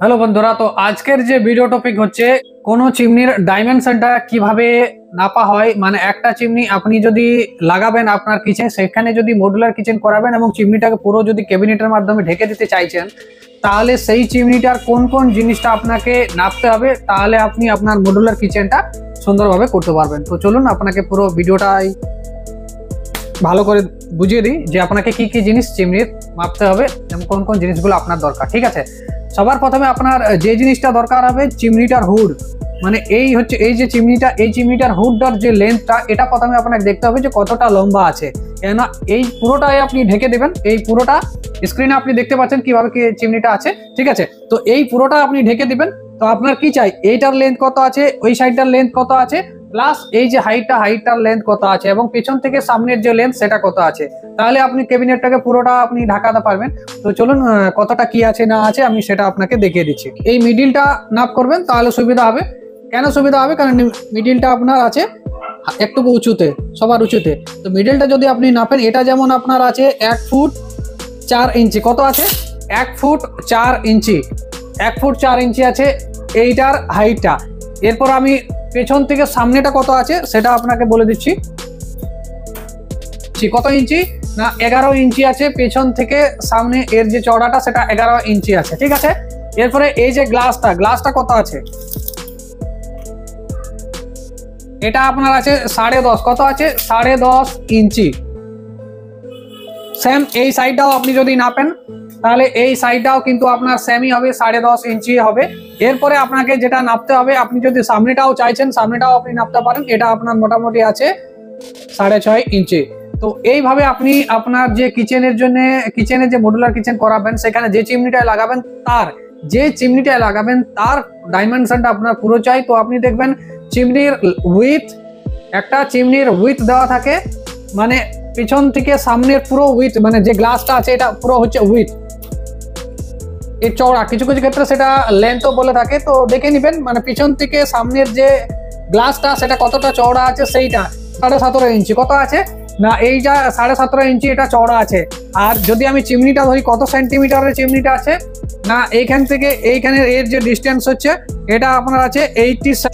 Hello বন্ধুরা, তো আজকের যে ভিডিও টপিক হচ্ছে কোন চিমনির ডাইমেনশনটা কিভাবে নাপা হয়। মানে একটা চিমনি আপনি যদি লাগাবেন আপনার কিচেন, সেখানে যদি মডুলার কিচেন করাবেন এবং চিমনিটাকে পুরো যদি ক্যাবিনেটের মাধ্যমে ঢেকে দিতে চাইছেন, তাহলে সেই চিমনিটার কোন কোন জিনিসটা আপনাকে নাপতে হবে, তাহলে আপনি আপনার মডুলার কিচেনটা সুন্দরভাবে করতে পারবেন। তো চলুন আপনাকে পুরো ভিডিওটাই ভালো করে বুঝিয়ে দিই যে আপনাকে কি কি জিনিস চিমনির মাপতে হবে এবং কোন কোন জিনিসগুলো আপনার দরকার। ঠিক আছে, সবার প্রথমে আপনার যে জিনিসটা দরকার হবে চিমনিটার হুড। মানে এই হচ্ছে এই যে চিমনিটা, এই চিমনিটার হুডটার যে লেন্থটা, এটা প্রথমে আপনাকে দেখতে হবে যে কতটা লম্বা আছে। কেননা এই পুরোটাই আপনি ঢেকে দেবেন, এই পুরোটা স্ক্রিনে আপনি দেখতে পাচ্ছেন কিভাবে কি চিমনিটা আছে। ঠিক আছে, তো এই পুরোটা আপনি ঢেকে দিবেন। তো আপনার কি চাই, এইটার লেন্থ কত আছে, ওই সাইডটার লেন্থ কত আছে, প্লাস এই যে হাইটটার লেন্থ কত আছে এবং পেছন থেকে সামনের যে লেন্থ সেটা কত আছে, তাহলে আপনি ক্যাবিনেটটাকে পুরোটা আপনি ঢাকাতে পারবেন। তো চলুন কতটা কি আছে না আছে আমি সেটা আপনাকে দেখিয়ে দিচ্ছি। এই মিডিলটা নাপ করবেন, তাহলে সুবিধা হবে। কেন সুবিধা হবে, কারণ মিডিলটা আপনার আছে একটু উঁচুতে, সবার উঁচুতে। তো মিডিলটা যদি আপনি নাপেন, এটা যেমন আপনার আছে 1 ফুট 4 ইঞ্চি। কত আছে? 1 ফুট 4 ইঞ্চি। 1 ফুট 4 ইঞ্চি আছে এইটার হাইটটা। এরপর আমি পেছন থেকে সামনেটা কত আছে সেটা আপনাকে বলে দিচ্ছি। কত ইঞ্চি না 11 ইঞ্চি আছে পেছন থেকে সামনে, এর যে চওড়াটা সেটা 11 ইঞ্চি আছে। ঠিক আছে, এরপরে এই যে গ্লাসটা কত আছে, এটা আপনার আছে 10.5। কত আছে? 10.5 ইঞ্চি। সেম এই সাইডটাও আপনি যদি নাপেন, তাহলে এই সাইডটাও কিন্তু আপনার সেমই হবে, 10.5 ইঞ্চি হবে। এরপরে আপনাকে যেটা নাপতে হবে, আপনি যদি সামনেটাও চাইছেন সামনেটাও আপনি নাপতে পারেন, এটা আপনার মোটামুটি আছে 6.5 ইঞ্চি। তো এইভাবে আপনি আপনার যে কিচেনের যে মডুলার কিচেন করাবেন, সেখানে যে চিমনিটায় লাগাবেন তার ডাইমেনশনটা আপনার পুরো চাই। তো আপনি দেখবেন একটা চিমনির উইথ দেওয়া থাকে, মানে পিছন থেকে সামনের পুরো উইথ, মানে যে গ্লাসটা আছে এটা পুরো হচ্ছে উইথ, এর চওড়া। কিছু কিছু ক্ষেত্রে সেটা লেন্থও বলে থাকে, তো দেখে নিবেন মানে পিছন থেকে সামনের যে গ্লাসটা সেটা কতটা চওড়া আছে, সেইটা 17.5 ইঞ্চি। কত আছে না এইটা 17.5 ইঞ্চি এটা চওড়া আছে। আর যদি আমি চিমনিটা ধরি, কত সেন্টিমিটারের চিমনিটা আছে না এইখান থেকে এইখানের এর যে ডিস্টেন্স হচ্ছে, এটা আপনার আছে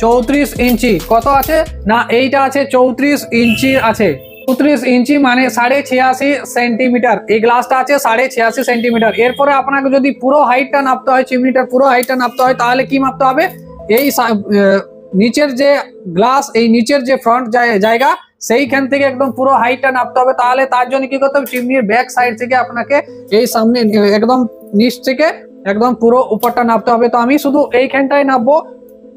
34 ইঞ্চি। কত আছে না এইটা আছে 34 ইঞ্চি আছে। 34 ইঞ্চি মানে 86.5 সেন্টিমিটার। এই গ্লাসটা আছে 86.5 সেন্টিমিটার। এরপরে আপনাকে যদি পুরো হাইটটা নাপতে হয়, চিমনিটার পুরো হাইটটা নাপতে হয়, তাহলে কি মাপতে হবে, এই নিচের যে গ্লাস, এই নিচের যে ফ্রন্ট জায়গা, সেইখান থেকে একদম পুরো হাইটটা নাপতে হবে। তাহলে তার জন্য কি করতে হবে, চিমনির ব্যাক সাইড থেকে আপনাকে এই সামনে একদম নিচ থেকে একদম পুরো উপরটা নাপতে হবে। তো আমি শুধু এইখানটাই নাপবো,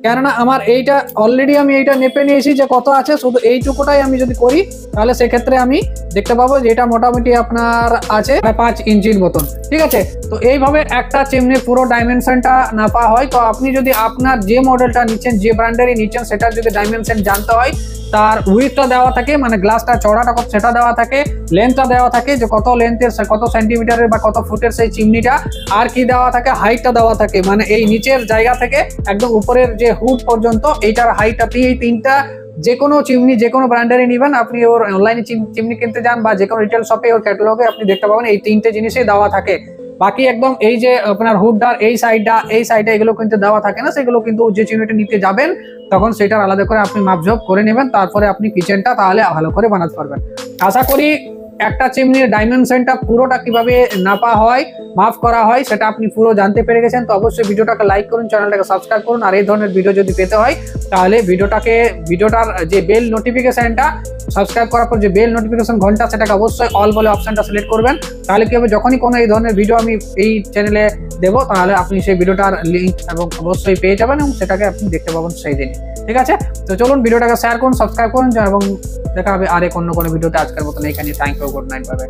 কেননা আমার এইটা অলরেডি আমি এইটা নেপে নিয়েছি যে কত আছে। শুধু এইটুকুটাই আমি যদি করি, তাহলে সেক্ষেত্রে আমি দেখতে পাবো যে এটা মোটামুটি আপনার আছে 5 ইঞ্চির মতন। ঠিক আছে, তো এইভাবে একটা চিমনির পুরো ডাইমেনশনটা নাপা হয়। তো আপনি যদি আপনার যে মডেলটা নিচ্ছেন, যে ব্র্যান্ডেরই নিচ্ছেন, সেটার যদি ডাইমেনশন জানতে হয়, তার উইথটা দেওয়া থাকে, মানে গ্লাসটা চওড়াটা কত সেটা দেওয়া থাকে, লেন্থটা দেওয়া থাকে যে কত লেন্থের, কত সেন্টিমিটারের বা কত ফুটের সেই চিমনিটা, আর কি দেওয়া থাকে, হাইটটা দেওয়া থাকে, মানে এই নিচের জায়গা থেকে একদম উপরের যে হুড পর্যন্ত এইটার হাইট। আপনি এই তিনটা যে কোনো চিমনি যে কোনো ব্র্যান্ডেরই নিবেন, আপনি ওর অনলাইনে চিমনি কিনতে যান বা যে কোনো রিটেল শপে ওর ক্যাটালগে আপনি দেখতে পাবেন এই তিনটে জিনিসই দেওয়া থাকে। বাকি একদম এই যে আপনার হুডটার এই সাইডটা এগুলো কিন্তু দেওয়া থাকে না, সেগুলো কিন্তু যে চিমনিটা নিতে যাবেন তখন সেটার আলাদা করে আপনি মাপঝোপ করে নেবেন, তারপরে আপনি কিচেনটা তাহলে ভালো করে বানাতে পারবেন। আশা করি একটা চিমনির ডাইমেনশনটা পুরোটা কিভাবে নাপা হয়, মাপ করা হয়, সেটা আপনি পুরো জানতে পেরে গেছেন। তো অবশ্যই ভিডিওটাকে লাইক করুন, চ্যানেলটাকে সাবস্ক্রাইব করুন। আর এই ধরনের ভিডিও যদি পেতে হয়, তাহলে ভিডিওটার যে বেল নোটিফিকেশনটা, সাবস্ক্রাইব করার পর যে বেল নোটিফিকেশন ঘন্টা, সেটাকে অবশ্যই অল বলে অপশনটা সিলেক্ট করবেন। তাহলে কি হবে, যখনই কোনো এই ধরনের ভিডিও আমি এই চ্যানেলে দেবো, তাহলে আপনি সেই ভিডিওটার লিঙ্ক এবং অবশ্যই পেয়ে যাবেন এবং সেটাকে আপনি দেখতে পাবেন সেই দিনই। ঠিক আছে, তো চলুন ভিডিওটাকে শেয়ার করুন, সাবস্ক্রাইব করুন এবং দেখা হবে আরেক অন্য কোনো ভিডিওতে। আজকের মতন এখানে। Thank you, good night, bye by.